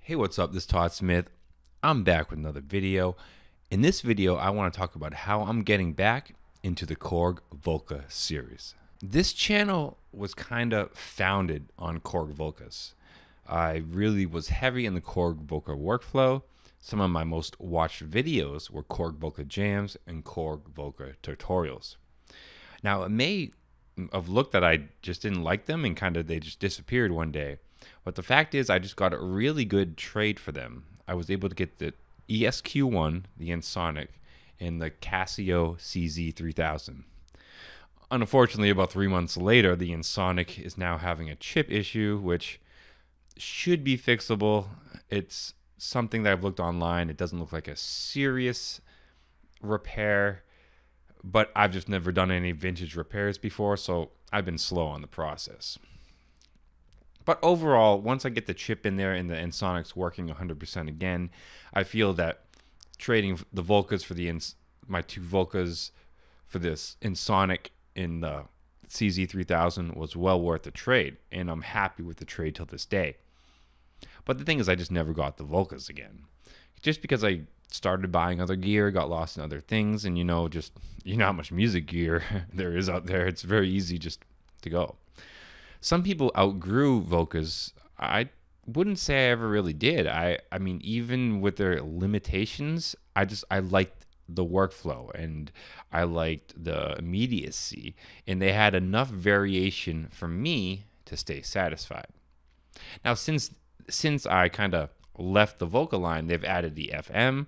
Hey, what's up? This is Todd Smith. I'm back with another video. In this video, I want to talk about how I'm getting back into the Korg Volca series. This channel was kind of founded on Korg Volcas. I really was heavy in the Korg Volca workflow. Some of my most watched videos were Korg Volca jams and Korg Volca tutorials. Now, it may have looked that I just didn't like them and they just disappeared one day. But the fact is, I just got a really good trade for them. I was able to get the ESQ1, the Ensoniq, and the Casio CZ3000. Unfortunately, about 3 months later, the Ensoniq is now having a chip issue, which should be fixable. It's something that I've looked online. It doesn't look like a serious repair, but I've just never done any vintage repairs before, so I've been slow on the process. But overall, once I get the chip in there and the Ensoniq's working 100% again, I feel that trading the Volcas for my two Volcas for this Ensoniq in the CZ3000 was well worth the trade, and I'm happy with the trade till this day. But the thing is, I just never got the Volcas again. Just because I started buying other gear, got lost in other things, and you know how much music gear there is out there. It's very easy just to go. Some people outgrew Volcas. I wouldn't say I ever really did. I mean, even with their limitations, I liked the workflow and I liked the immediacy, and they had enough variation for me to stay satisfied. Now, since I kind of left the Volca line, they've added the FM,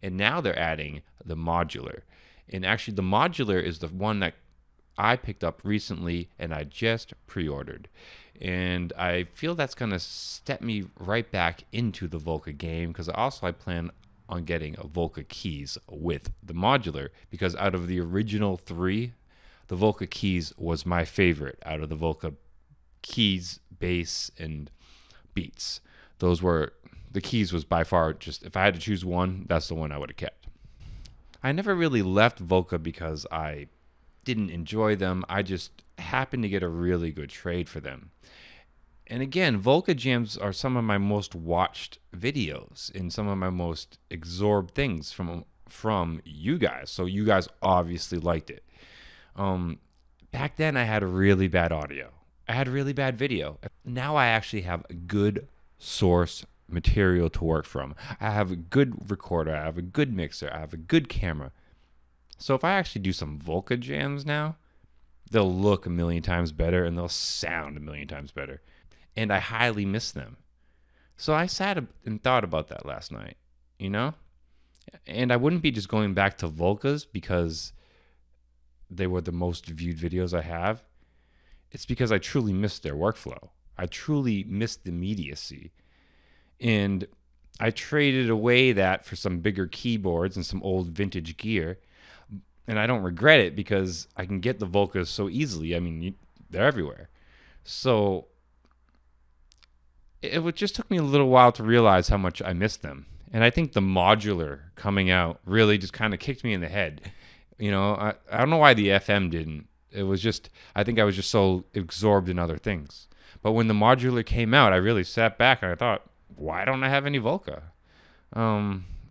and now they're adding the Modular. And actually, the Modular is the one that I picked up recently and I just pre-ordered, and I feel that's gonna step me right back into the Volca game, because I plan on getting a Volca Keys with the Modular, because out of the original three, the Volca Keys was my favorite out of the Volca Keys, bass, and beats. The Keys was by far, just if I had to choose one, that's the one I would have kept. I never really left Volca because I didn't enjoy them. I just happened to get a really good trade for them. And again, Volca jams are some of my most watched videos and some of my most absorbed things from you guys. So you guys obviously liked it. Back then I had really bad audio. I had really bad video. Now I actually have a good source material to work from. I have a good recorder. I have a good mixer. I have a good camera. So if I actually do some Volca jams now, they'll look a million times better and they'll sound a million times better. And I highly miss them. So I sat and thought about that last night, you know? And I wouldn't be just going back to Volcas because they were the most viewed videos I have. It's because I truly missed their workflow. I truly missed the immediacy. And I traded away that for some bigger keyboards and some old vintage gear. And I don't regret it because I can get the Volcas so easily. I mean, they're everywhere. So it just took me a little while to realize how much I missed them. And I think the Modular coming out really just kind of kicked me in the head. You know, I don't know why the FM didn't. It was just, I think I was just so absorbed in other things. But when the Modular came out, I really sat back and I thought, why don't I have any Volca?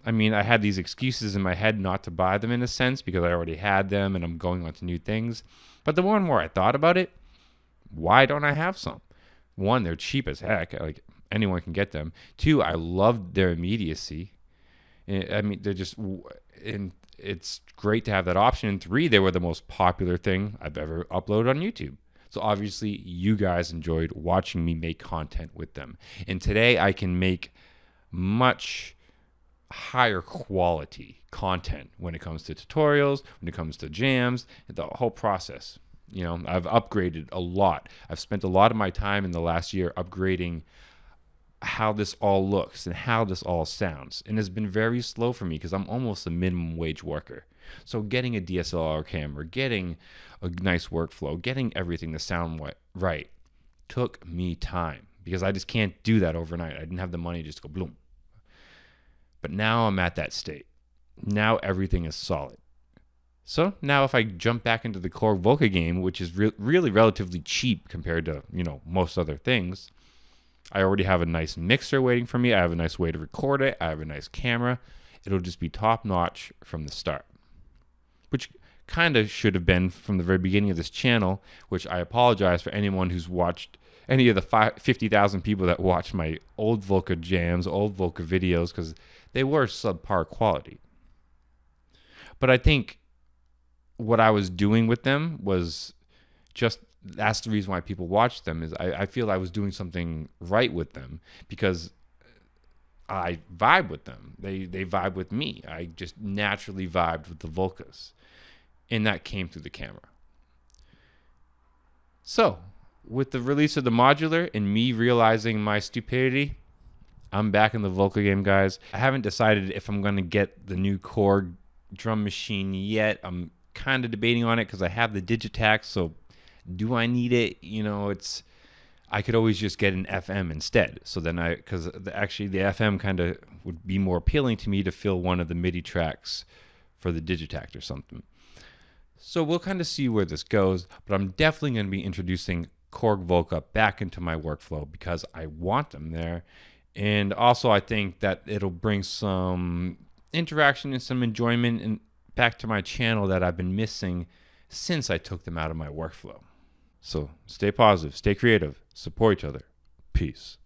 I mean, I had these excuses in my head not to buy them in a sense because I already had them and I'm going on to new things. But the more and more I thought about it, why don't I have some? One, they're cheap as heck. Like, anyone can get them. Two, I loved their immediacy. I mean, and it's great to have that option. And three, they were the most popular thing I've ever uploaded on YouTube. So obviously, you guys enjoyed watching me make content with them. And today, I can make much higher quality content when it comes to tutorials, when it comes to jams, the whole process. You know, I've upgraded a lot. I've spent a lot of my time in the last year upgrading how this all looks and how this all sounds. And it's been very slow for me because I'm almost a minimum wage worker. So getting a DSLR camera, getting a nice workflow, getting everything to sound right took me time because I just can't do that overnight. I didn't have the money to just go bloom. But now I'm at that state. Now everything is solid. So now if I jump back into the Korg Volca game, which is really relatively cheap compared to, most other things, I already have a nice mixer waiting for me. I have a nice way to record it. I have a nice camera. It'll just be top notch from the start, which kind of should have been from the very beginning of this channel, which I apologize for anyone who's watched any of the 50,000 people that watched my old Volca jams, old Volca videos, because they were subpar quality. But I think what I was doing with them was just, that's the reason why people watch them, is I feel I was doing something right with them because I vibe with them. They vibe with me. I just naturally vibed with the Volcas, and that came through the camera. So with the release of the Modular and me realizing my stupidity, I'm back in the Volca game, guys. I haven't decided if I'm going to get the new Korg drum machine yet. I'm kind of debating on it because I have the Digitakt, so do I need it? You know, I could always just get an FM instead. So then because actually the FM kind of would be more appealing to me to fill one of the MIDI tracks for the Digitakt or something. So we'll kind of see where this goes, but I'm definitely going to be introducing Korg Volca back into my workflow because I want them there. And also I think that it'll bring some interaction and some enjoyment and back to my channel that I've been missing since I took them out of my workflow. So stay positive, stay creative, support each other. Peace.